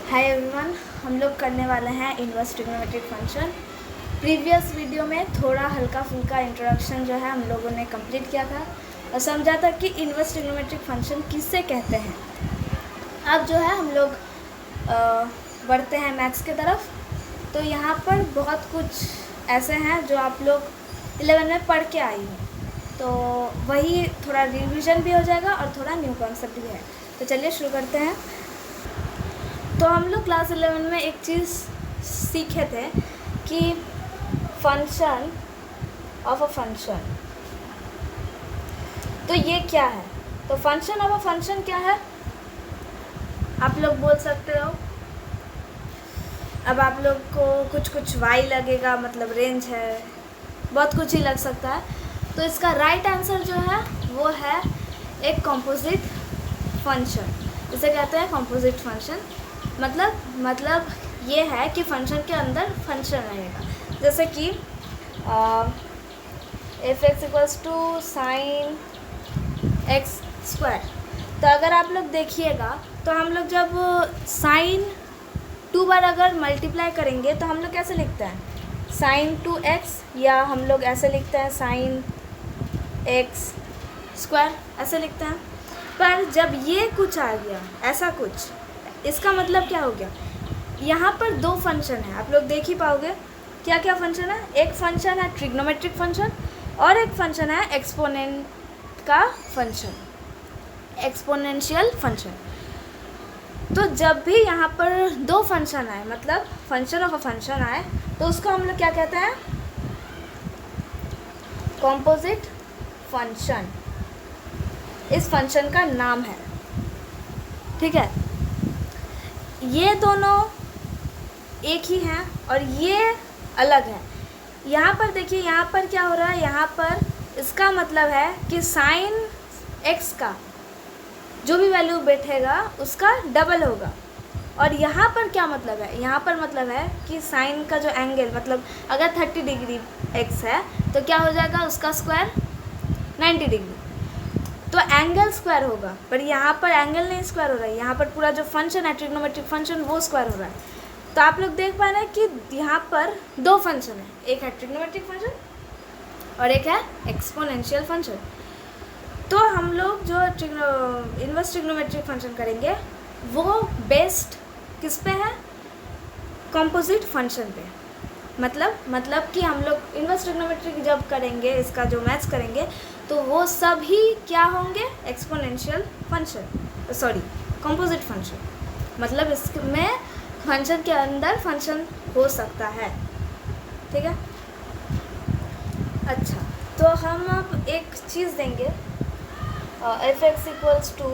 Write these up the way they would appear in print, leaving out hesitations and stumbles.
Hi everyone, हम लोग करने वाले हैं inverse trigonometric function. Previous video में थोड़ा हल्का फुल्का इंट्रोडक्शन जो है हम लोगों ने कंप्लीट किया था और समझा था कि इनवर्स ट्रिग्नोमेट्रिक फंक्शन किससे कहते हैं। अब जो है हम लोग बढ़ते हैं मैथ्स के तरफ। तो यहाँ पर बहुत कुछ ऐसे हैं जो आप लोग 11 में पढ़ के आई हो, तो वही थोड़ा रिविज़न भी हो जाएगा और थोड़ा न्यू कॉन्सेप्ट भी है। तो चलिए शुरू करते हैं। तो हम लोग क्लास 11 में एक चीज़ सीखे थे कि फंक्शन ऑफ अ फंक्शन, तो ये क्या है। तो फंक्शन ऑफ अ फंक्शन क्या है आप लोग बोल सकते हो। अब आप लोग को कुछ वाई लगेगा, मतलब रेंज है, बहुत कुछ ही लग सकता है। तो इसका राइट आंसर जो है वो है एक कॉम्पोजिट फंक्शन। इसे कहते हैं कॉम्पोजिट फंक्शन। मतलब ये है कि फंक्शन के अंदर फंक्शन रहेगा, जैसे कि F X equals to sine X square. तो अगर आप लोग देखिएगा तो हम लोग जब साइन 2 बार अगर मल्टीप्लाई करेंगे तो हम लोग कैसे लिखते हैं, साइन 2x, या हम लोग ऐसे लिखते हैं साइन एक्स स्क्वायर, ऐसे लिखते हैं। पर जब ये कुछ आ गया ऐसा कुछ, इसका मतलब क्या हो गया, यहाँ पर दो फंक्शन है, आप लोग देख ही पाओगे। क्या क्या फंक्शन है, एक फंक्शन है ट्रिग्नोमेट्रिक फंक्शन और एक फंक्शन है एक्सपोनेंट का फंक्शन, एक्सपोनेंशियल फंक्शन। तो जब भी यहाँ पर दो फंक्शन आए, मतलब फंक्शन ऑफ अ फंक्शन आए, तो उसको हम लोग क्या कहते हैं, कॉम्पोजिट फंक्शन। इस फंक्शन का नाम है, ठीक है। ये दोनों एक ही हैं और ये अलग है। यहाँ पर देखिए, यहाँ पर क्या हो रहा है, यहाँ पर इसका मतलब है कि साइन एक्स का जो भी वैल्यू बैठेगा उसका डबल होगा। और यहाँ पर क्या मतलब है, यहाँ पर मतलब है कि साइन का जो एंगल, मतलब अगर 30 डिग्री एक्स है तो क्या हो जाएगा, उसका स्क्वायर 90 डिग्री, तो एंगल स्क्वायर होगा। पर यहाँ पर एंगल नहीं स्क्वायर हो रहा है, यहाँ पर पूरा जो फंक्शन है ट्रिग्नोमेट्रिक फंक्शन वो स्क्वायर हो रहा है। तो आप लोग देख पा रहे हैं कि यहाँ पर दो फंक्शन है, एक है ट्रिग्नोमेट्रिक फंक्शन और एक है एक्सपोनेंशियल फंक्शन। तो हम लोग जो इनवर्स ट्रिग्नोमेट्रिक फंक्शन करेंगे वो बेस्ड किस पे है, कॉम्पोजिट फंक्शन पे। मतलब कि हम लोग इनवर्स ट्रिग्नोमेट्रिक जब करेंगे, इसका जो मैथ्स करेंगे, तो वो सभी क्या होंगे, exponential function, sorry composite function. मतलब इसमें फंक्शन के अंदर फंक्शन हो सकता है, ठीक है। अच्छा, तो हम अब एक चीज़ देंगे, F X equals to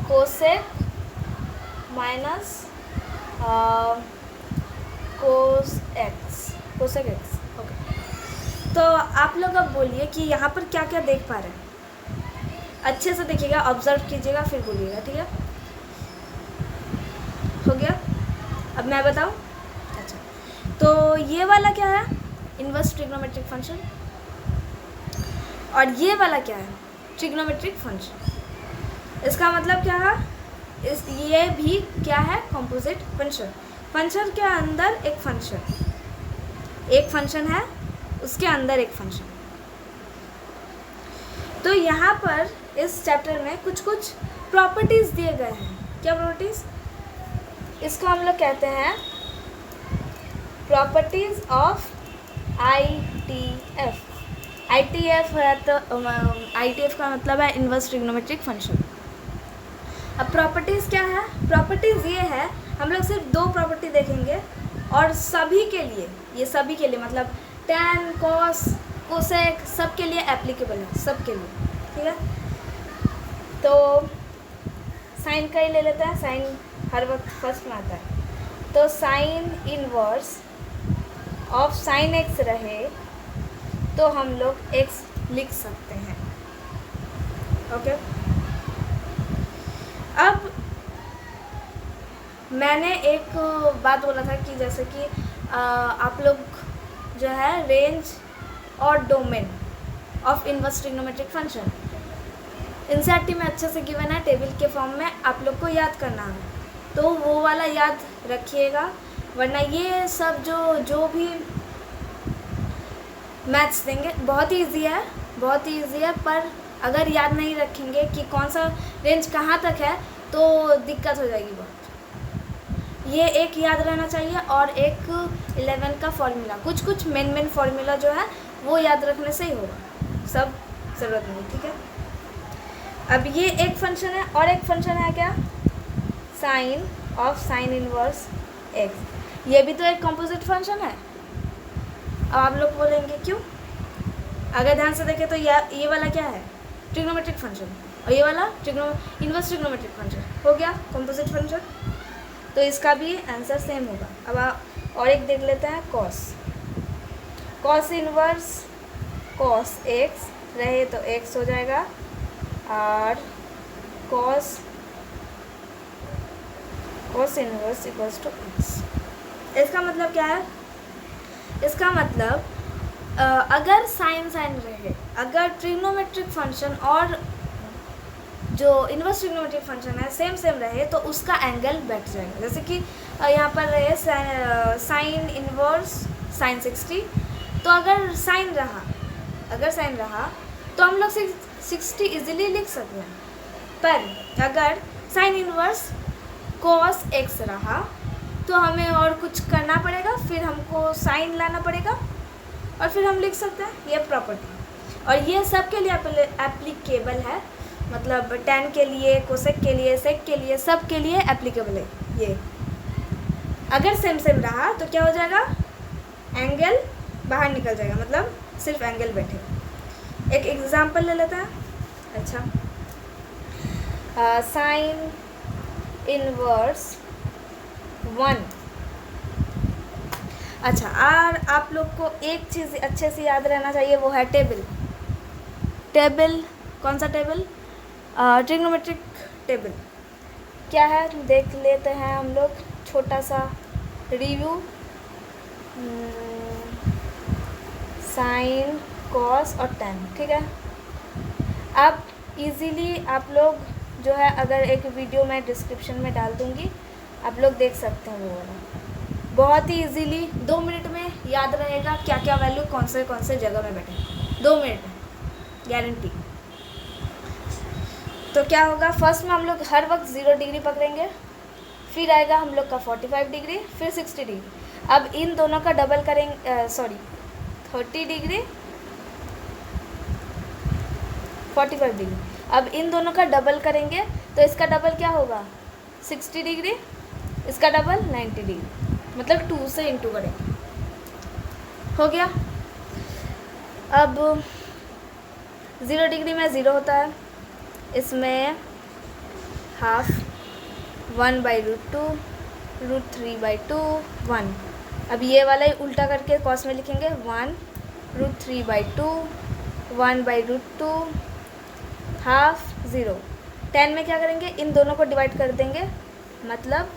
cosec minus cosec X, okay. तो आप लोग अब बोलिए कि यहाँ पर क्या क्या देख पा रहे हैं, अच्छे से देखिएगा, ऑब्जर्व कीजिएगा, फिर बोलिएगा, ठीक है। हो गया, अब मैं बताऊँ। अच्छा, तो ये वाला क्या है, इनवर्स ट्रिग्नोमेट्रिक फंक्शन, और ये वाला क्या है, ट्रिग्नोमेट्रिक फंक्शन। इसका मतलब क्या है, ये भी क्या है, कॉम्पोजिट फंक्शन। फंक्शन के अंदर एक फंक्शन है, उसके अंदर एक फंक्शन। तो यहाँ पर इस चैप्टर में कुछ प्रॉपर्टीज़ दिए गए हैं। क्या प्रॉपर्टीज़, इसको हम लोग कहते हैं प्रॉपर्टीज़ ऑफ ITF। ITF है, तो ITF का मतलब है इनवर्स ट्रिग्नोमेट्रिक फंक्शन। अब प्रॉपर्टीज़ क्या है, प्रॉपर्टीज़ ये है, हम लोग सिर्फ दो प्रॉपर्टी देखेंगे और सभी के लिए, ये सभी के लिए मतलब tan, cos, कोसेक सब के लिए एप्लीकेबल है, सब के लिए, ठीक है। तो साइन का ही ले लेते हैं, साइन हर वक्त फर्स्ट में आता है। तो sine inverse of sine x रहे तो हम लोग एक्स लिख सकते हैं, ओके। अब मैंने एक बात बोला था कि जैसे कि आप लोग जो है रेंज और domain of inverse trigonometric function NCERT में अच्छे से गिवन है, टेबल के फॉर्म में आप लोग को याद करना है। तो वो वाला याद रखिएगा, वरना ये सब जो भी मैथ्स देंगे बहुत ही ईजी है, बहुत ही ईजी है, पर अगर याद नहीं रखेंगे कि कौन सा रेंज कहाँ तक है तो दिक्कत हो जाएगी बहुत। ये एक याद रहना चाहिए और एक 11 का फॉर्मूला, कुछ मेन फॉर्मूला जो है वो याद रखने से ही होगा, सब ज़रूरत नहीं, ठीक है। अब ये एक फंक्शन है और एक फंक्शन है क्या, sine of sine inverse X, ये भी तो एक कंपोजिट फंक्शन है। अब आप लोग बोलेंगे क्यों, अगर ध्यान से देखें तो ये वाला क्या है, ट्रिग्नोमेट्रिक फंक्शन, और ये वाला इनवर्स ट्रिग्नोमेट्रिक फंक्शन हो गया कंपोजिट फंक्शन, तो इसका भी आंसर सेम होगा। अब आप और एक देख लेते हैं, कॉस इनवर्स कॉस एक्स रहे तो एक्स हो जाएगा, और cos inverse equals to x. इसका मतलब क्या है, इसका मतलब अगर साइन रहे, अगर ट्रिग्नोमेट्रिक फंक्शन और जो इनवर्स ट्रिग्नोमेट्रिक फंक्शन है सेम रहे तो उसका एंगल बैठ जाएगा। जैसे कि यहाँ पर रहे साइन इनवर्स साइन 60, तो अगर साइन रहा तो हम लोग 60 इजीली लिख सकते हैं, पर अगर साइन इनवर्स कॉस एक्स रहा तो हमें और कुछ करना पड़ेगा, फिर हमको साइन लाना पड़ेगा और फिर हम लिख सकते हैं, ये प्रॉपर्टी। और ये सब के लिए एप्लीकेबल है, मतलब tan के लिए, कोसेक के लिए, सेक के लिए, सब के लिए एप्लीकेबल है ये। अगर सेम रहा तो क्या हो जाएगा, एंगल बाहर निकल जाएगा, मतलब सिर्फ एंगल बैठेगा। एक एग्जांपल ले लेते हैं। अच्छा, साइन इनवर्स 1। अच्छा, और आप लोग को एक चीज़ अच्छे से याद रहना चाहिए, वो है टेबल। कौन सा टेबल, ट्रिग्नोमेट्रिक टेबल। क्या है देख लेते हैं हम लोग, छोटा सा रिव्यू। साइन कॉस और tan, ठीक है। अब इजीली आप लोग जो है, अगर एक वीडियो मैं डिस्क्रिप्शन में डाल दूँगी, आप लोग देख सकते हैं वो वाला, बहुत ही इजीली 2 मिनट में याद रहेगा क्या क्या वैल्यू कौन से जगह में बैठे, 2 मिनट में गारंटी। तो क्या होगा, फर्स्ट में हम लोग हर वक्त 0 डिग्री पकड़ेंगे, फिर आएगा हम लोग का 45 डिग्री, फिर 60 डिग्री। अब इन दोनों का डबल करेंगे, 30 डिग्री 45 डिग्री। अब इन दोनों का डबल करेंगे तो इसका डबल क्या होगा, 60 डिग्री, इसका डबल 90 डिग्री, मतलब 2 से इंटू करेंगे, हो गया। अब 0 डिग्री में 0 होता है, इसमें हाफ 1/√2 √3/2 1। अब ये वाला ही उल्टा करके कॉस में लिखेंगे, 1√3/2 1/√2 हाफ 0। tan में क्या करेंगे, इन दोनों को डिवाइड कर देंगे, मतलब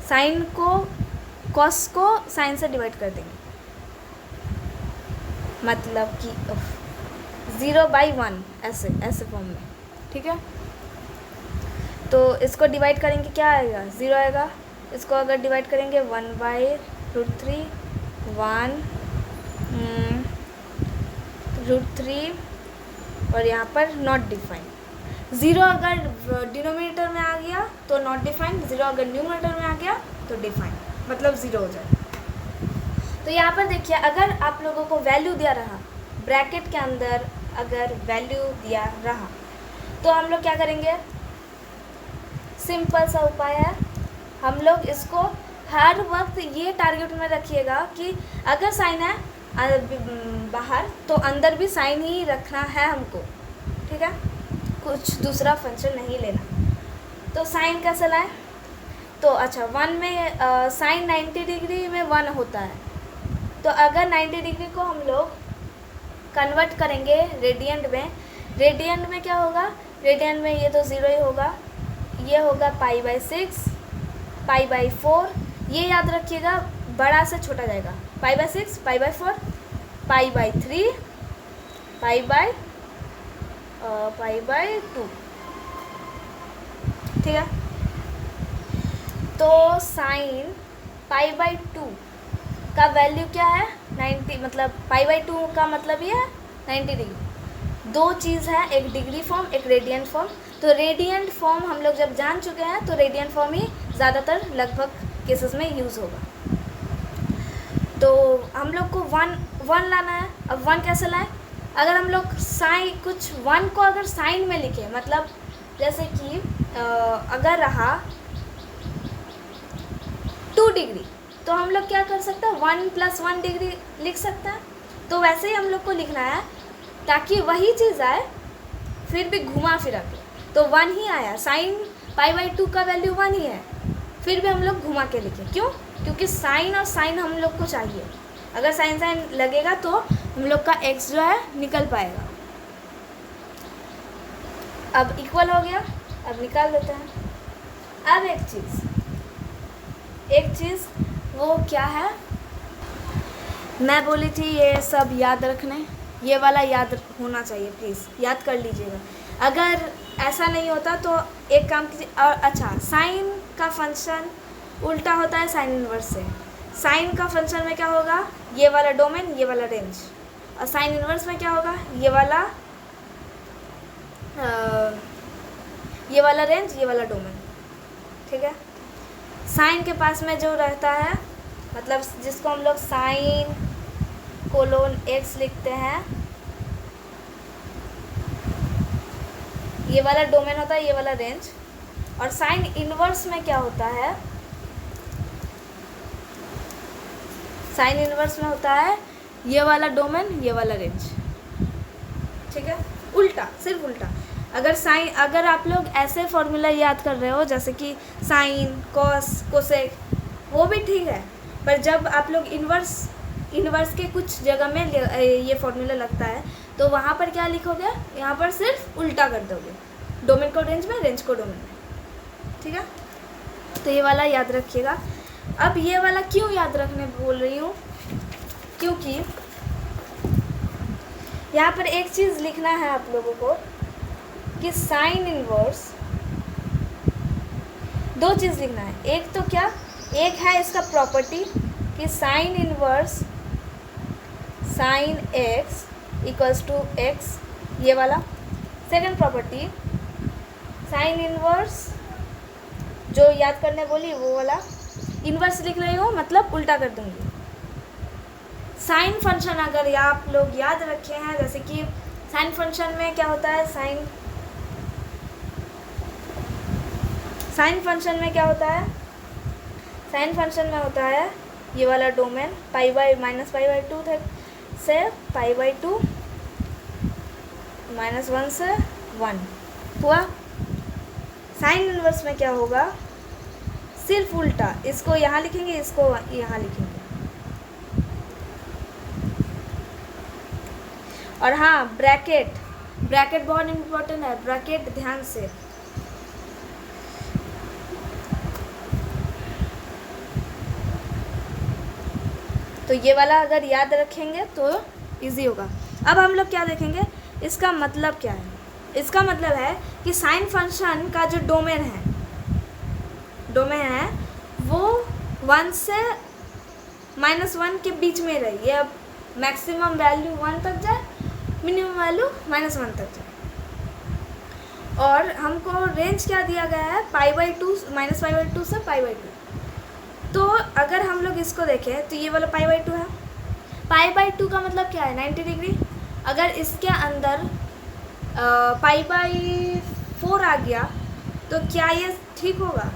साइन को कॉस को साइन से डिवाइड कर देंगे, मतलब कि 0/1 ऐसे फॉर्म में, ठीक है। तो इसको डिवाइड करेंगे, क्या आएगा, 0 आएगा। इसको अगर डिवाइड करेंगे 1/√3 1√3 और यहाँ पर नॉट डिफाइंड। 0 अगर डिनोमिनेटर में आ गया तो नॉट डिफाइंड, 0 अगर न्यूमरेटर में आ गया तो डिफाइंड, मतलब 0 हो जाए। तो यहाँ पर देखिए, अगर आप लोगों को वैल्यू दिया रहा, ब्रैकेट के अंदर अगर वैल्यू दिया रहा, तो हम लोग क्या करेंगे, सिंपल सा उपाय है, हम लोग इसको हर वक्त ये टारगेट में रखिएगा कि अगर साइन है बाहर तो अंदर भी साइन ही रखना है हमको, ठीक है, कुछ दूसरा फंक्शन नहीं लेना। तो साइन कैसे लाएं, तो अच्छा 1 में साइन 90 डिग्री में 1 होता है, तो अगर 90 डिग्री को हम लोग कन्वर्ट करेंगे रेडियंट में क्या होगा, रेडियंट में ये तो 0 ही होगा, ये होगा π/6 π/4, ये याद रखिएगा, बड़ा से छोटा जाएगा, π/6 π/4 π/3 π/2, ठीक है। तो साइन पाई बाई 2 का वैल्यू क्या है 90, मतलब पाई बाई 2 का मतलब ये है 90 डिग्री। दो चीज़ है, एक डिग्री फॉर्म एक रेडियंट फॉर्म। तो रेडियंट फॉर्म हम लोग जब जान चुके हैं तो रेडियंट फॉर्म ही ज़्यादातर लगभग केसेस में यूज़ होगा। तो हम लोग को वन लाना है। अब वन कैसे लाएं? अगर हम लोग साइन कुछ वन को अगर साइन में लिखें, मतलब जैसे कि अगर रहा 2 डिग्री, तो हम लोग क्या कर सकते हैं 1 + 1 डिग्री लिख सकते हैं। तो वैसे ही हम लोग को लिखना है ताकि वही चीज़ आए फिर भी घुमा फिरा के। तो 1 ही आया, साइन पाई बाई 2 का वैल्यू 1 ही है, फिर भी हम लोग घुमा के लिखें। क्यों? क्योंकि साइन और साइन हम लोग को चाहिए। अगर साइन साइन लगेगा तो हम लोग का एक्स जो है निकल पाएगा। अब इक्वल हो गया, अब निकाल देते हैं। अब एक चीज़ वो क्या है, मैं बोली थी ये सब याद रखने, ये वाला याद होना चाहिए, प्लीज़ याद कर लीजिएगा। अगर ऐसा नहीं होता तो एक काम कीजिए। और अच्छा, साइन का फंक्शन उल्टा होता है साइन इनवर्स से। साइन का फंक्शन में क्या होगा, ये वाला डोमेन ये वाला रेंज, और साइन इनवर्स में क्या होगा, ये वाला रेंज ये वाला डोमेन। ठीक है। साइन के पास में जो रहता है, मतलब जिसको हम लोग साइन कोलोन एक्स लिखते हैं, ये वाला डोमेन होता है ये वाला रेंज। और साइन इनवर्स में क्या होता है, साइन इनवर्स में होता है ये वाला डोमेन ये वाला रेंज। ठीक है, उल्टा, सिर्फ उल्टा। अगर आप लोग ऐसे फॉर्मूला याद कर रहे हो जैसे कि साइन कॉस कोसेक, वो भी ठीक है, पर जब आप लोग इनवर्स के कुछ जगह में ये फॉर्मूला लगता है तो वहाँ पर क्या लिखोगे, यहाँ पर सिर्फ उल्टा कर दोगे, डोमेन को रेंज में रेंज को डोमेन में। ठीक है, तो ये वाला याद रखिएगा। अब ये वाला क्यों याद रखने बोल रही हूँ, क्योंकि यहाँ पर एक चीज़ लिखना है आप लोगों को कि साइन इनवर्स, दो चीज़ लिखना है। एक तो क्या, एक है इसका प्रॉपर्टी कि sine inverse sine x equals to x, ये वाला। सेकंड प्रॉपर्टी साइन इनवर्स, जो याद करने बोली वो वाला, इनवर्स लिख रही हूँ मतलब उल्टा कर दूँगी। साइन फंक्शन अगर आप लोग याद रखे हैं, जैसे कि साइन फंक्शन में क्या होता है, साइन फंक्शन में क्या होता है, साइन फंक्शन में होता है ये वाला डोमेन पाई बाई -π/2 से π/2 -1 से 1 हुआ। साइन इनवर्स में क्या होगा, सिर्फ उल्टा, इसको यहाँ लिखेंगे इसको यहाँ लिखेंगे। और हाँ, ब्रैकेट बहुत इम्पोर्टेंट है, ब्रैकेट ध्यान से। तो ये वाला अगर याद रखेंगे तो इजी होगा। अब हम लोग क्या देखेंगे, इसका मतलब क्या है। इसका मतलब है कि साइन फंक्शन का जो डोमेन है वो 1 से -1 के बीच में रही। अब मैक्सिमम वैल्यू 1 तक जाए, मिनिमम वैल्यू -1 तक जाए। और हमको रेंज क्या दिया गया है, π/2 -π/2 से π/2। तो अगर हम लोग इसको देखें तो ये वाला π/2 है। π/2 का मतलब क्या है, 90 डिग्री। अगर इसके अंदर π/4 आ गया तो क्या ये ठीक होगा?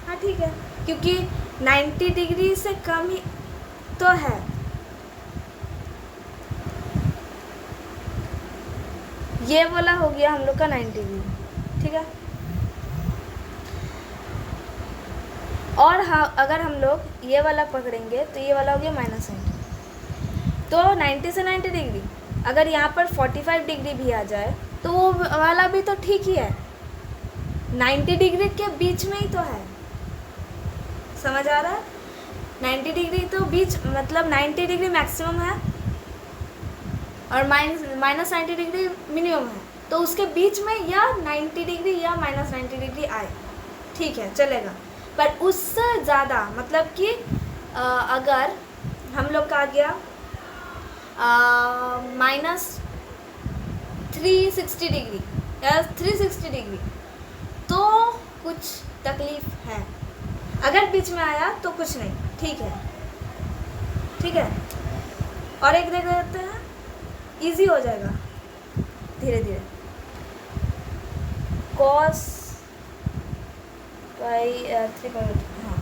हाँ ठीक है, क्योंकि 90 डिग्री से कम ही तो है। ये वाला हो गया हम लोग का 90 डिग्री। ठीक है। और हाँ, अगर हम लोग ये वाला पकड़ेंगे तो ये वाला हो गया -90। तो 90 से 90 डिग्री, अगर यहाँ पर 45 डिग्री भी आ जाए तो वो वाला भी तो ठीक ही है, 90 डिग्री के बीच में ही तो है। समझ आ रहा है? 90 डिग्री तो बीच, मतलब 90 डिग्री मैक्सिमम है और -90 डिग्री मिनिमम है। तो उसके बीच में या 90 डिग्री या -90 डिग्री आए। ठीक है चलेगा, पर उससे ज़्यादा मतलब कि अगर हम लोग का आ गया -360 डिग्री या 360 डिग्री, तो कुछ तकलीफ है। अगर बीच में आया तो कुछ नहीं, ठीक है ठीक है। और एक देख लेते हैं, इजी हो जाएगा धीरे धीरे। cos पाई 3 हाँ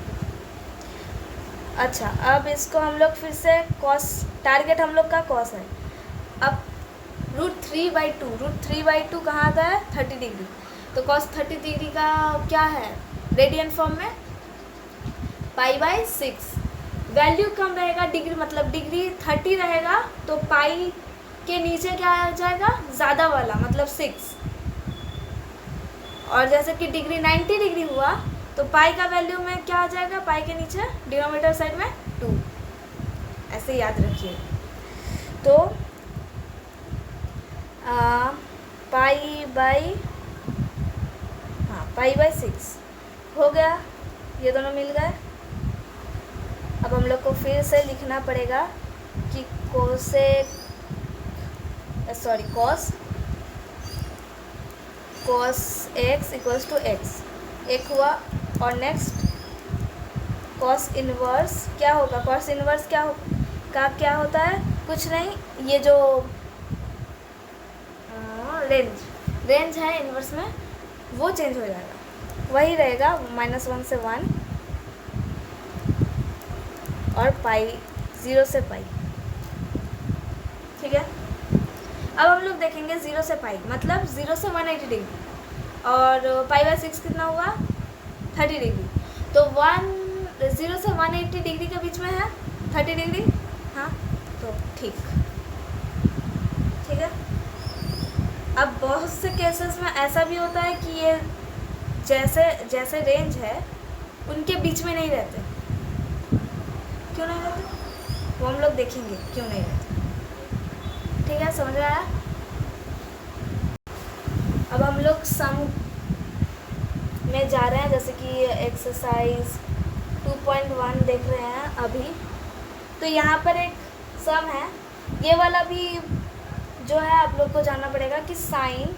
अच्छा, अब इसको हम लोग फिर से cos, टारगेट हम लोग का cos है। अब √3/2, √3/2 कहाँ आता है? 30 डिग्री। तो cos 30 डिग्री का क्या है रेडियन फॉर्म में? π/6। वैल्यू कम रहेगा, डिग्री मतलब डिग्री 30 रहेगा, तो पाई के नीचे क्या आ जाएगा? ज़्यादा वाला मतलब 6। और जैसे कि डिग्री 90 डिग्री हुआ तो पाई का वैल्यू में क्या आ जाएगा? पाई के नीचे डिनोमिनेटर साइड में 2। ऐसे याद रखिए। तो π/6 हो गया, ये दोनों मिल गए। अब हम लोग को फिर से लिखना पड़ेगा कि cos x equals to x, एक हुआ। और नेक्स्ट cos इनवर्स क्या होगा? cos इनवर्स क्या होता है? कुछ नहीं, ये जो रेंज है इनवर्स में वो चेंज हो जाएगा, वही रहेगा -1 से 1 और पाई 0 से पाई, ठीक है। अब हम लोग देखेंगे 0 से पाई मतलब 0 से 180 डिग्री, और π/6 कितना हुआ? 30 डिग्री। तो 0 से 180 डिग्री के बीच में है 30 डिग्री, हाँ तो ठीक है। अब बहुत से केसेस में ऐसा भी होता है कि ये जैसे रेंज है उनके बीच में नहीं रहते। क्यों नहीं रहते वो हम लोग देखेंगे, क्यों नहीं रहते, ठीक है, समझ में आया। अब हम लोग सम में जा रहे हैं, जैसे कि एक्सरसाइज 2.1 देख रहे हैं अभी। तो यहाँ पर एक सम है, ये वाला भी जो है आप लोग को जानना पड़ेगा कि साइन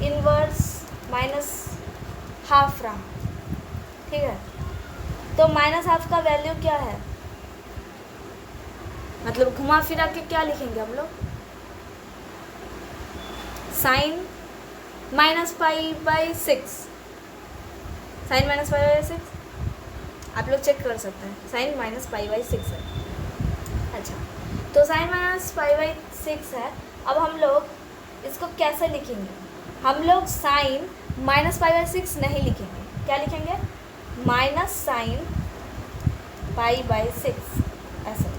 इनवर्स -½ रहा, ठीक है। तो -½ का वैल्यू क्या है? मतलब घुमा फिरा के क्या लिखेंगे हम लोग? साइन -π/6, साइन -π/6 आप लोग चेक कर सकते हैं, साइन -π/6 है। अच्छा, तो साइन -π/6 है। अब हम लोग इसको कैसे लिखेंगे? हम लोग साइन -π/6 नहीं लिखेंगे, क्या लिखेंगे? -sin π/6 ऐसे।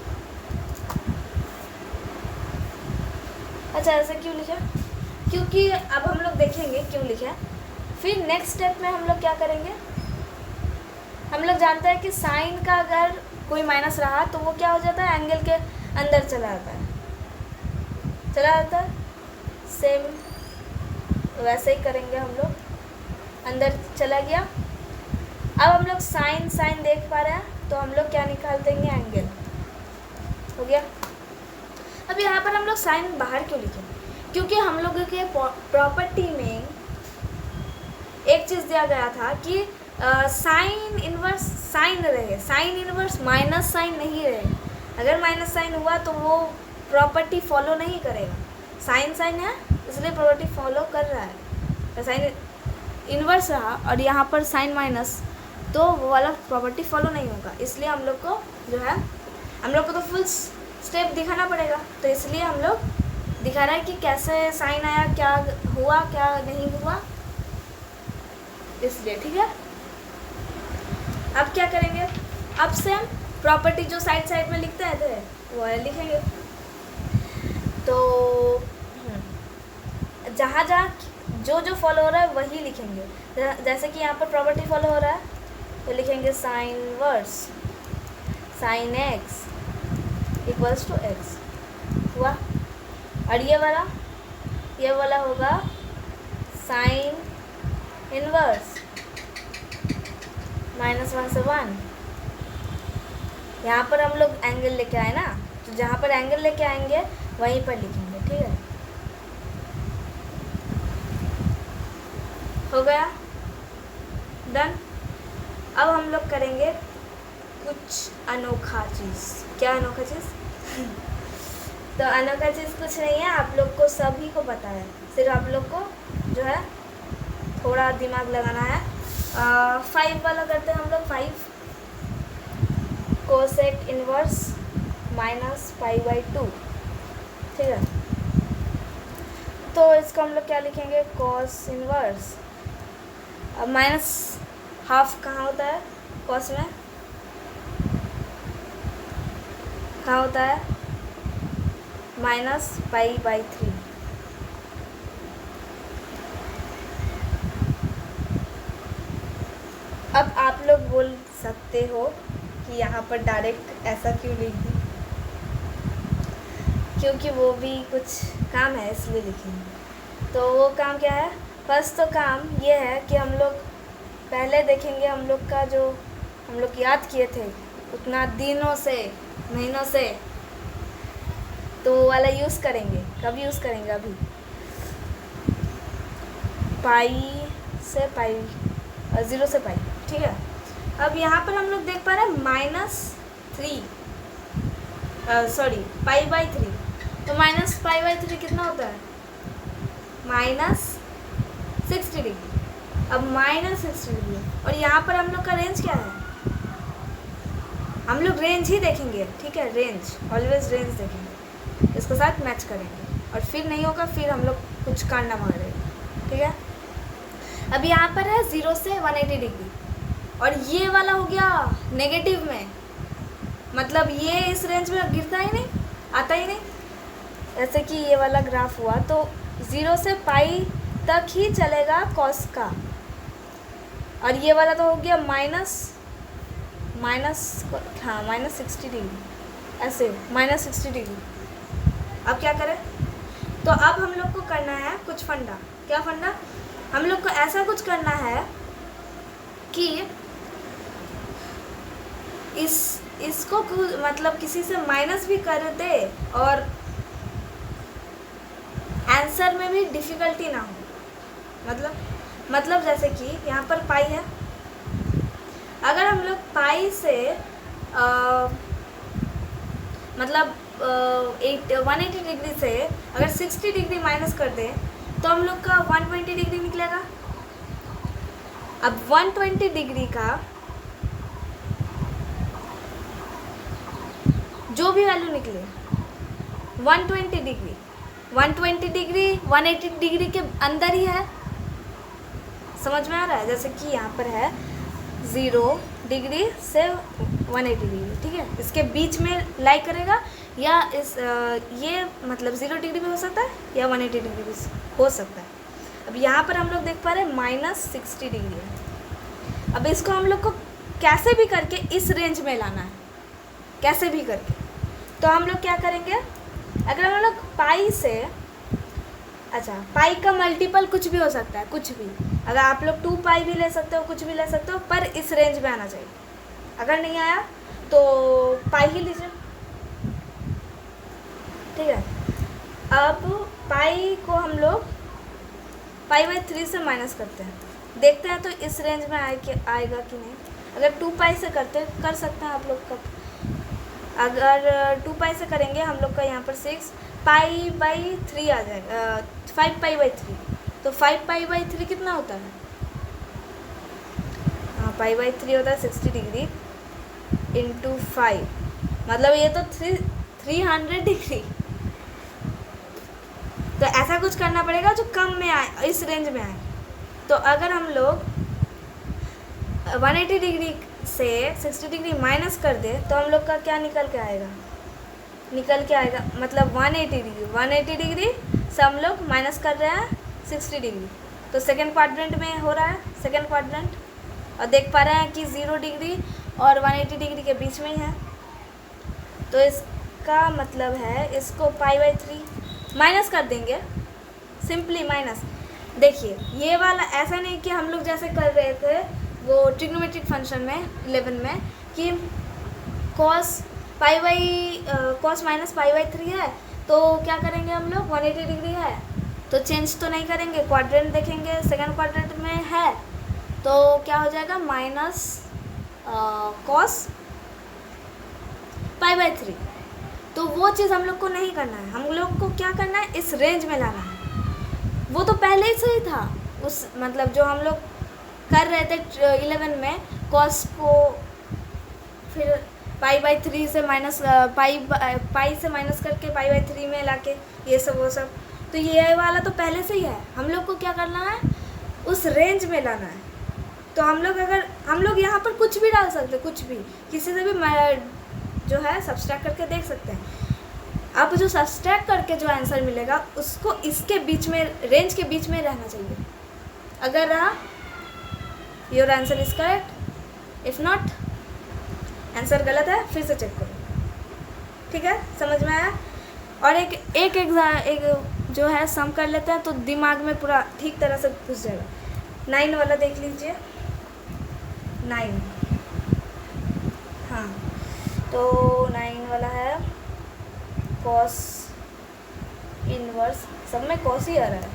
अच्छा, ऐसे क्यों लिखा? क्योंकि अब हम लोग देखेंगे क्यों लिखा। फिर नेक्स्ट स्टेप में हम लोग क्या करेंगे? हम लोग जानते हैं कि साइन का अगर कोई माइनस रहा तो वो क्या हो जाता है? एंगल के अंदर चला जाता है। सेम वैसे ही करेंगे हम लोग, अंदर चला गया। अब हम लोग साइन देख पा रहे हैं, तो हम लोग क्या निकाल देंगे? एंगल, हो गया। अब यहाँ पर हम लोग साइन बाहर क्यों लिखें? क्योंकि हम लोगों के प्रॉपर्टी में एक चीज़ दिया गया था कि साइन इनवर्स साइन रहे, साइन इनवर्स माइनस साइन नहीं रहे। अगर माइनस साइन हुआ तो वो प्रॉपर्टी फॉलो नहीं करेगा। साइन है इसलिए प्रॉपर्टी फॉलो कर रहा है। साइन इनवर्स रहा और यहाँ पर साइन माइनस, तो वो वाला प्रॉपर्टी फॉलो नहीं होगा। इसलिए हम लोग को जो है, हम लोग को तो फुल स्टेप दिखाना पड़ेगा। तो इसलिए हम लोग दिखा रहा है कि कैसे साइन आया, क्या हुआ क्या नहीं हुआ, इसलिए, ठीक है। अब क्या करेंगे? अब से प्रॉपर्टी जो साइड में लिखते हैं थे वो लिखेंगे। तो जहाँ जो फॉलो हो रहा है वही लिखेंगे। जैसे कि यहाँ पर प्रॉपर्टी फॉलो हो रहा है तो लिखेंगे sine verse sine x equals to x हुआ। और ये वाला होगा साइन इनवर्स -1 से 1। यहाँ पर हम लोग एंगल लेके आए ना, तो जहाँ पर एंगल लेके आएंगे वहीं पर लिखेंगे, ठीक है। हो गया, डन। अब हम लोग करेंगे कुछ अनोखा चीज़। क्या अनोखा चीज़? तो अनोखा चीज़ कुछ नहीं है, आप लोग को सभी को पता है, सिर्फ आप लोग को जो है थोड़ा दिमाग लगाना है। 5 वाला करते हैं हम लोग। 5 कोसेक इनवर्स -π/2, ठीक है। तो इसको हम लोग क्या लिखेंगे? Cos inverse. अब -½ कहाँ होता है कॉस में? कहाँ होता है? -π/3। अब आप लोग बोल सकते हो कि यहाँ पर डायरेक्ट ऐसा क्यों लिख दी, क्योंकि वो भी कुछ काम है इसलिए लिखेंगे। तो वो काम क्या है? फर्स्ट तो काम ये है कि हम लोग पहले देखेंगे हम लोग का जो हम लोग याद किए थे उतना दिनों से महीनों से, तो वो वाला यूज़ करेंगे। कब यूज़ करेंगे? अभी पाई से पाई, 0 से पाई, ठीक है। अब यहाँ पर हम लोग देख पा रहे हैं -3 π/3। तो -π/3 कितना होता है? -60 डिग्री। अब -60 डिग्री, और यहाँ पर हम लोग का रेंज क्या है? हम लोग रेंज ही देखेंगे, ठीक है। रेंज, ऑलवेज रेंज देखेंगे, इसके साथ मैच करेंगे, और फिर नहीं होगा फिर हम लोग कुछ करना मांगेंगे, ठीक है। अब यहाँ पर है 0 से 180 डिग्री, और ये वाला हो गया नेगेटिव में, मतलब ये इस रेंज में गिरता ही नहीं, आता ही नहीं। जैसे कि ये वाला ग्राफ हुआ तो 0 से पाई तक ही चलेगा कॉस का, और ये वाला तो हो गया -60 डिग्री, ऐसे -60 डिग्री। अब क्या करें? तो अब हम लोग को करना है कुछ फंडा। क्या फंडा? हम लोग को ऐसा कुछ करना है कि इसको मतलब किसी से माइनस भी कर दे और आंसर में भी डिफ़िकल्टी ना हो। मतलब जैसे कि यहाँ पर पाई है, अगर हम लोग पाई से 180 डिग्री से अगर 60 डिग्री माइनस कर दें तो हम लोग का 120 डिग्री निकलेगा। अब 120 डिग्री का जो भी वैल्यू निकले, 120 डिग्री 180 डिग्री के अंदर ही है, समझ में आ रहा है? जैसे कि यहाँ पर है 0 डिग्री से 180 डिग्री, ठीक है। इसके बीच में लाई करेगा, या ये मतलब 0 डिग्री भी हो सकता है या 180 डिग्री भी हो सकता है। अब यहाँ पर हम लोग देख पा रहे हैं -60 डिग्री है। अब इसको हम लोग को कैसे भी करके इस रेंज में लाना है, कैसे भी करके। तो हम लोग क्या करेंगे? अगर हम लोग पाई से, अच्छा पाई का मल्टीपल कुछ भी हो सकता है, कुछ भी, अगर आप लोग 2 पाई भी ले सकते हो, कुछ भी ले सकते हो, पर इस रेंज में आना चाहिए। अगर नहीं आया तो पाई ही लीजिए, ठीक है। अब पाई को हम लोग π/3 से माइनस करते हैं, देखते हैं तो इस रेंज में आएगा कि नहीं। अगर 2 पाई से कर सकते हैं आप लोग का। अगर 2 पाई से करेंगे हम लोग का यहाँ पर 6 π/3 आ जाएगा, 5 π/3। तो 5 π/3 कितना होता है? हाँ, π/3 होता है 60 डिग्री इंटू 5, मतलब ये तो 300 डिग्री। तो ऐसा कुछ करना पड़ेगा जो कम में आए, इस रेंज में आए। तो अगर हम लोग 180 डिग्री से 60 डिग्री माइनस कर दे तो हम लोग का क्या निकल के आएगा? मतलब 180 डिग्री से हम लोग माइनस कर रहे हैं 60 डिग्री, तो सेकेंड क्वाड्रेंट में हो रहा है, सेकेंड क्वाड्रेंट, और देख पा रहे हैं कि 0 डिग्री और 180 डिग्री के बीच में ही है। तो इसका मतलब है इसको π/3 माइनस कर देंगे, सिंपली माइनस। देखिए ये वाला ऐसा नहीं कि हम लोग जैसे कर रहे थे वो ट्रिग्नोमेट्रिक फंक्शन में 11 में कि कॉस माइनस पाई बाई 3 है, तो क्या करेंगे हम लोग, 180 डिग्री है तो चेंज तो नहीं करेंगे, क्वाड्रेंट देखेंगे, सेकंड क्वाड्रेंट में है तो क्या हो जाएगा, माइनस कॉस पाई बाई 3। तो वो चीज़ हम लोग को नहीं करना है, हम लोग को क्या करना है, इस रेंज में लाना है। वो तो पहले ही सही था, उस मतलब जो हम लोग कर रहे थे 11 में, कॉस को फिर पाई बाई 3 से माइनस पाई से माइनस करके पाई बाई 3 में लाके ये सब वो सब, तो ये वाला तो पहले से ही है। हम लोग को क्या करना है, उस रेंज में लाना है। तो हम लोग यहाँ पर कुछ भी डाल सकते, कुछ भी, किसी से भी जो है सब्सट्रैक्ट करके देख सकते हैं। अब जो सब्सट्रैक्ट करके जो आंसर मिलेगा उसको इसके बीच में, रेंज के बीच में रहना चाहिए। अगर रहा, your answer is correct, if not, answer गलत है, फिर से चेक करो। ठीक है, समझ में आया। और एक जो है सम कर लेते हैं तो दिमाग में पूरा ठीक तरह से घुस जाएगा। 9 वाला देख लीजिए, 9, हाँ, तो 9 वाला है कॉस इनवर्स, सब में कॉस ही आ रहा है।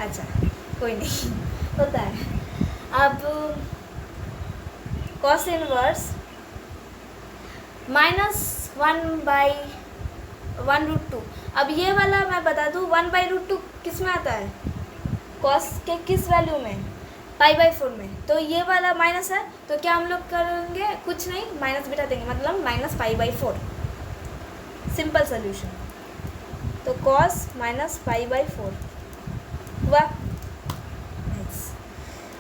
अच्छा, कोई नहीं, होता है। अब कॉस इनवर्स -1/√2। अब ये वाला मैं बता दूँ, 1/√2 किस में आता है, कॉस के किस वैल्यू में, पाई बाई 4 में। तो ये वाला माइनस है, तो क्या हम लोग करेंगे, कुछ नहीं, माइनस बिठा देंगे, मतलब minus pi by 4, simple solution. तो कॉस माइनस पाई बाई 4 हुआ।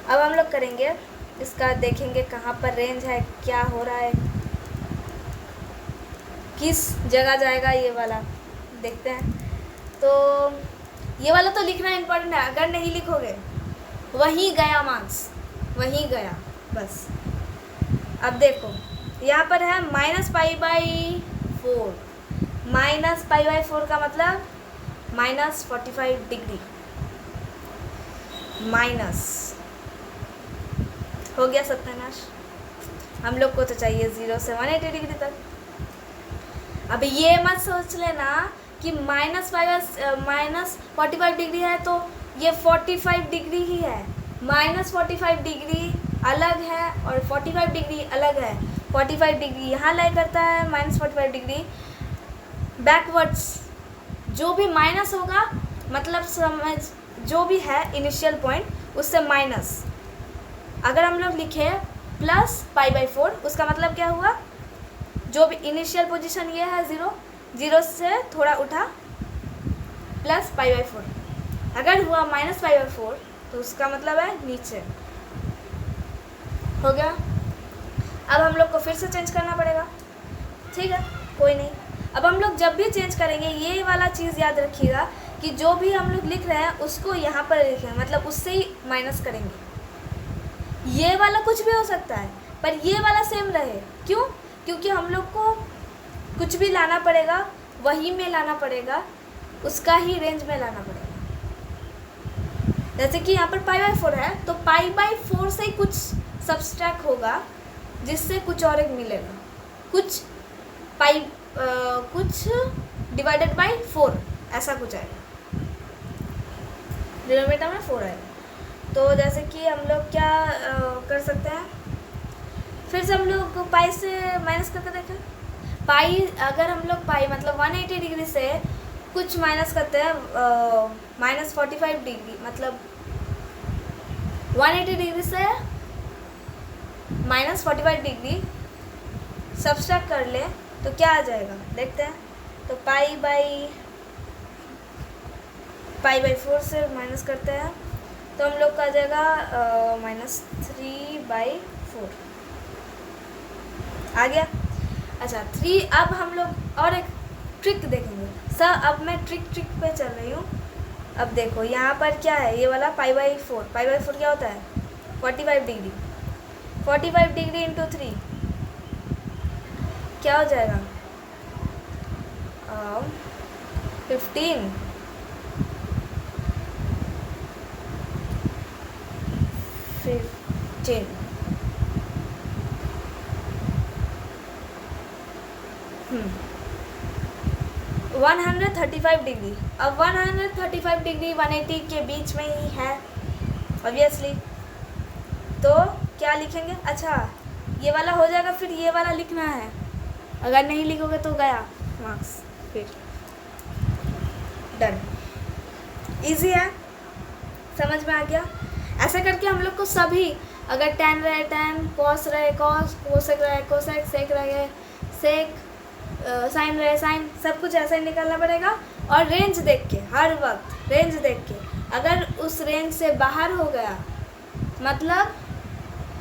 अब हम लोग करेंगे इसका, देखेंगे कहाँ पर रेंज है, क्या हो रहा है, किस जगह जाएगा ये वाला, देखते हैं। तो ये वाला तो लिखना इम्पोर्टेंट है, अगर नहीं लिखोगे वहीं गया मार्क्स, वहीं गया बस। अब देखो यहाँ पर है -पाई/4, -पाई/4 का मतलब -45 डिग्री, माइनस हो गया सत्यानाश। हम लोग को तो चाहिए 0 से 180 डिग्री तक। अब ये मत सोच लेना कि -45 डिग्री है तो ये 45 डिग्री ही है। -45 डिग्री अलग है और 45 डिग्री अलग है। 45 डिग्री यहाँ लाई करता है, -45 डिग्री बैकवर्ड्स। जो भी माइनस होगा, मतलब समझ, जो भी है इनिशियल पॉइंट उससे माइनस। अगर हम लोग लिखे +पाई/4, उसका मतलब क्या हुआ, जो भी इनिशियल पोजीशन ये है 0 से थोड़ा उठा, +पाई/4। अगर हुआ -पाई/4 तो उसका मतलब है नीचे। हो गया। अब हम लोग को फिर से चेंज करना पड़ेगा, ठीक है, कोई नहीं। अब हम लोग जब भी चेंज करेंगे, ये वाला चीज़ याद रखिएगा कि जो भी हम लोग लिख रहे हैं उसको यहाँ पर लिखें, मतलब उससे ही माइनस करेंगे। ये वाला कुछ भी हो सकता है, पर ये वाला सेम रहे। क्यों? क्योंकि हम लोग को कुछ भी लाना पड़ेगा, वही में लाना पड़ेगा, उसका ही रेंज में लाना पड़ेगा। जैसे कि यहाँ पर पाई/4 है, तो पाई/4 से ही कुछ सब्सट्रैक्ट होगा, जिससे कुछ और एक मिलेगा, कुछ डिवाइडेड बाई 4, ऐसा कुछ आएगा, डिनोमिनेटर में 4 आएगा। तो जैसे कि हम लोग क्या कर सकते हैं, फिर से हम लोग पाई से माइनस करके देखें। पाई, अगर हम लोग पाई मतलब 180 डिग्री से कुछ माइनस करते हैं, -45 डिग्री, मतलब 180 डिग्री से -45 डिग्री सब्सट्रैक्ट कर ले तो क्या आ जाएगा, देखते हैं। तो पाई/4 से माइनस करते हैं तो हम लोग का आ जाएगा -3/4 आ गया। अच्छा 3। अब हम लोग और एक ट्रिक देखेंगे सर। अब मैं ट्रिक पे चल रही हूँ। अब देखो यहाँ पर क्या है, ये वाला पाई/4 क्या होता है, 45 डिग्री। 45 डिग्री इंटू 3 क्या हो जाएगा, 15 फिर चेंज। 135 डिग्री। अब 135 डिग्री 180 के बीच में ही है ऑब्वियसली, तो क्या लिखेंगे? अच्छा ये वाला हो जाएगा, फिर ये वाला लिखना है, अगर नहीं लिखोगे तो गया मार्क्स। फिर डन, इजी है, समझ में आ गया। ऐसा करके हम लोग को सभी, अगर tan रहे tan, cos रहे cos, cosec रहे cosec, sec रहे sec, साइन रहे साइन, सब कुछ ऐसा ही निकालना पड़ेगा। और रेंज देख के, हर वक्त रेंज देख के, अगर उस रेंज से बाहर हो गया मतलब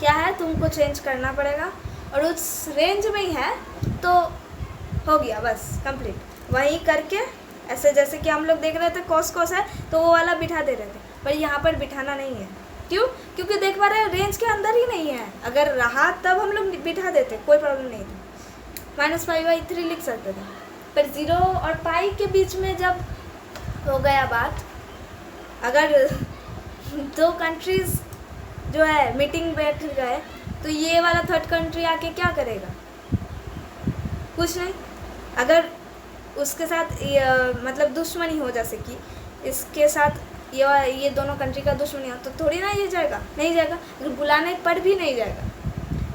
क्या है, तुमको चेंज करना पड़ेगा। और उस रेंज में ही है तो हो गया बस कंप्लीट। वही करके ऐसे, जैसे कि हम लोग देख रहे थे कॉस कॉस है तो वो वाला बिठा दे रहे थे, पर यहाँ पर बिठाना नहीं है। क्यों? क्योंकि देख पा रहे हैं रेंज के अंदर ही नहीं है, अगर रहा तब हम लोग बिठा देते, कोई प्रॉब्लम नहीं थी, -π/3 लिख सकते थे। पर 0 और पाई के बीच में जब हो गया बात, अगर दो कंट्रीज़ जो है मीटिंग बैठ गए तो ये वाला थर्ड कंट्री आके क्या करेगा? कुछ नहीं। अगर उसके साथ मतलब दुश्मनी हो, जैसे कि इसके साथ ये दोनों कंट्री का दुश्मनी हो, तो थोड़ी ना ये जाएगा, नहीं जाएगा, बुलाने पर भी नहीं जाएगा।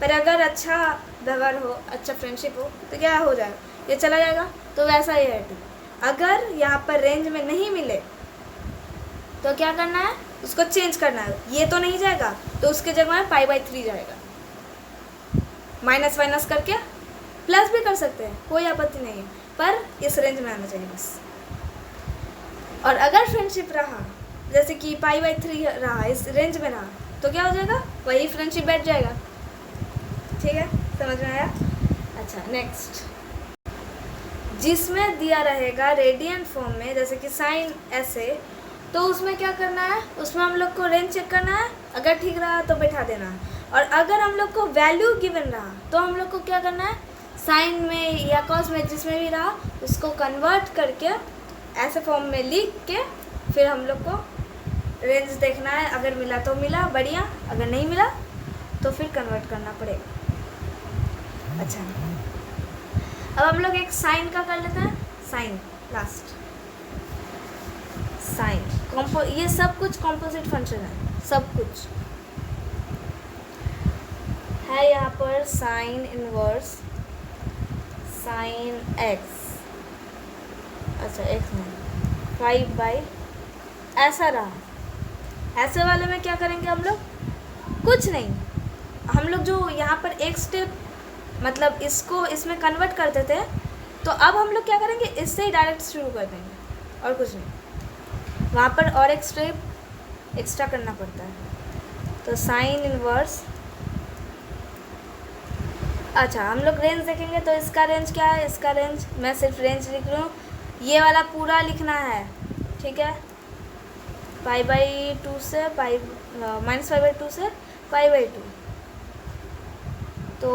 पर अगर अच्छा व्यवहार हो, अच्छा फ्रेंडशिप हो, तो क्या हो जाएगा, ये चला जाएगा। तो वैसा ही है। अगर यहाँ पर रेंज में नहीं मिले तो क्या करना है, उसको चेंज करना है। ये तो नहीं जाएगा तो उसके जगह में π/3 जाएगा, माइनस वाइनस करके प्लस भी कर सकते हैं, कोई आपत्ति नहीं है, पर इस रेंज में आना चाहिए बस। और अगर फ्रेंडशिप रहा, जैसे कि π/3 रहा, इस रेंज में रहा, तो क्या हो जाएगा, वही फ्रेंडशिप बैठ जाएगा। ठीक है, समझ में आया? अच्छा नेक्स्ट, जिसमें दिया रहेगा रेडियन फॉर्म में, जैसे कि साइन ऐसे, तो उसमें क्या करना है, उसमें हम लोग को रेंज चेक करना है, अगर ठीक रहा तो बैठा देना है। और अगर हम लोग को वैल्यू गिवन रहा तो हम लोग को क्या करना है, साइन में या कॉस में जिसमें भी रहा उसको कन्वर्ट करके ऐसे फॉर्म में लिख के फिर हम लोग को रेंज देखना है। अगर मिला तो मिला, बढ़िया, अगर नहीं मिला तो फिर कन्वर्ट करना पड़ेगा। अच्छा, अब हम लोग एक साइन का कर लेते हैं, साइन लास्ट, साइन ये सब कुछ कॉम्पोजिट फंक्शन है, सब कुछ है यहाँ पर। साइन इनवर्स, साइन एक्स, अच्छा एक्स नहीं, 5/, ऐसा रहा। ऐसे वाले में क्या करेंगे हम लोग, कुछ नहीं, हम लोग जो यहाँ पर एक स्टेप मतलब इसको इसमें कन्वर्ट करते थे, तो अब हम लोग क्या करेंगे, इससे ही डायरेक्ट शुरू कर देंगे और कुछ नहीं, वहाँ पर और एक स्टेप एक्स्ट्रा करना पड़ता है। तो साइन इनवर्स, अच्छा हम लोग रेंज देखेंगे तो इसका रेंज क्या है, इसका रेंज मैं सिर्फ रेंज लिख रही हूँ, ये वाला पूरा लिखना है। ठीक है, π/2 से -π/2 से π/2, तो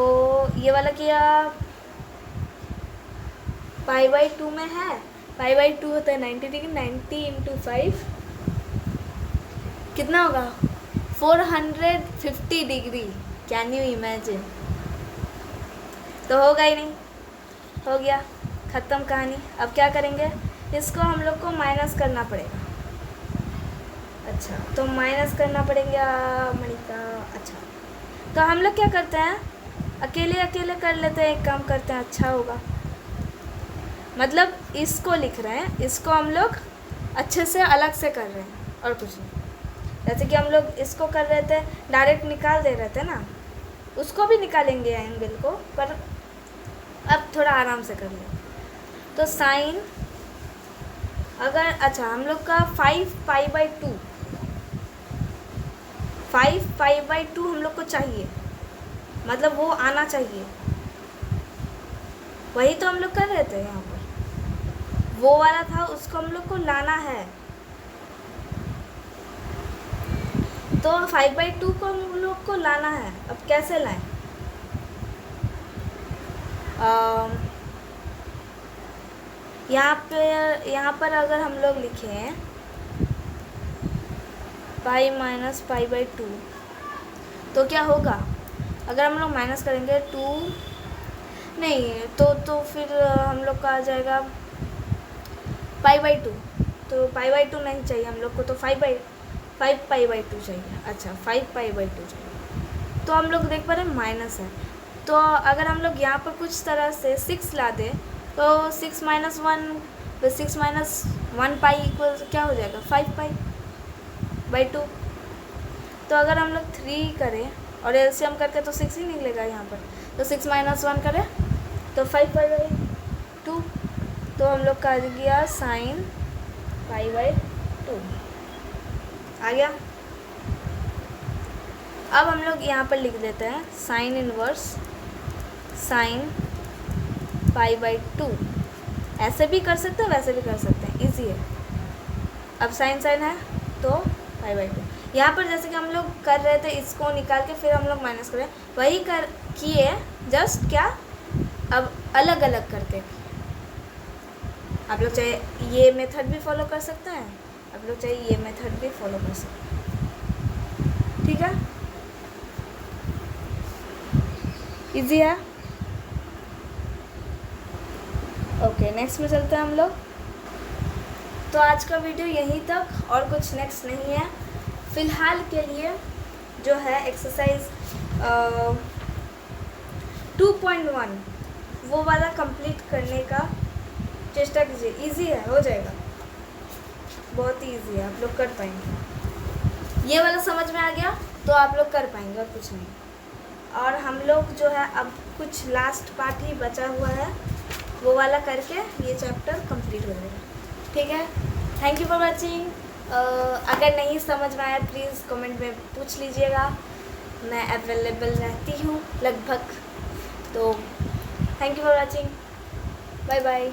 ये वाला किया π/2 में है, π/2 होता है 90 डिग्री, 90 × 5 कितना होगा, 450 डिग्री। Can you imagine? तो होगा ही नहीं, हो गया, ख़त्म कहानी। अब क्या करेंगे, इसको हम लोग को माइनस करना पड़ेगा। अच्छा, तो माइनस करना पड़ेगा मणिका। अच्छा, तो हम लोग क्या करते हैं, अकेले अकेले कर लेते हैं, एक काम करते हैं, अच्छा होगा, मतलब इसको लिख रहे हैं, इसको हम लोग अच्छे से अलग से कर रहे हैं और कुछ नहीं। जैसे कि हम लोग इसको कर रहे थे, डायरेक्ट निकाल दे रहे थे ना, उसको भी निकालेंगे एंगल को, पर अब थोड़ा आराम से कर लें। तो साइन, अगर अच्छा हम लोग का 5π/2 हम लोग को चाहिए, मतलब वो आना चाहिए, वही तो हम लोग कर रहे थे यहाँ पर, वो वाला था, उसको हम लोग को लाना है। तो 5/2 को हम लोग को लाना है, अब कैसे लाएं, यहाँ पर अगर हम लोग लिखें π - π/2, तो क्या होगा, अगर हम लोग माइनस करेंगे 2 नहीं तो फिर हम लोग का आ जाएगा π/2। तो π/2 नहीं चाहिए हम लोग को, तो 5π/2 चाहिए। अच्छा 5π/2 चाहिए। तो हम लोग देख पा रहे हैं माइनस है, तो अगर हम लोग यहाँ पर कुछ तरह से 6 ला दें तो 6 - 1 6 - 1π इक्वल क्या हो जाएगा 5π/2। तो अगर हम लोग 3 करें और एलसीएम करके तो 6 ही निकलेगा यहाँ पर, तो 6 - 1 करें तो 5π/2। तो हम लोग कर गया sin π/2 आ गया। अब हम लोग यहाँ पर लिख देते हैं साइन इनवर्स sin π/2। ऐसे भी कर सकते हैं, वैसे भी कर सकते हैं, इजी है। अब साइन है तो π/2। यहाँ पर जैसे कि हम लोग कर रहे थे, इसको निकाल के फिर हम लोग माइनस करें, वही कर किए, जस्ट क्या अब अलग अलग करके। आप लोग चाहे ये मेथड भी फॉलो कर सकते हैं, आप लोग चाहे ये मेथड भी फॉलो कर सकते हैं, ठीक है, इजी है। ओके नेक्स्ट में चलते हैं हम लोग। तो आज का वीडियो यहीं तक, और कुछ नेक्स्ट नहीं है फ़िलहाल के लिए। जो है एक्सरसाइज 2.1 वो वाला कंप्लीट करने का चेष्टा कीजिए, इजी है, हो जाएगा, बहुत ही ईजी है, आप लोग कर पाएंगे। ये वाला समझ में आ गया तो आप लोग कर पाएंगे और कुछ नहीं। और हम लोग जो है अब कुछ लास्ट पार्ट ही बचा हुआ है, वो वाला करके ये चैप्टर कंप्लीट हो जाएगा, ठीक है। Thank you for watching. अगर नहीं समझ में आया प्लीज़ कमेंट में पूछ लीजिएगा, मैं अवेलेबल रहती हूँ लगभग। तो thank you for watching, bye bye.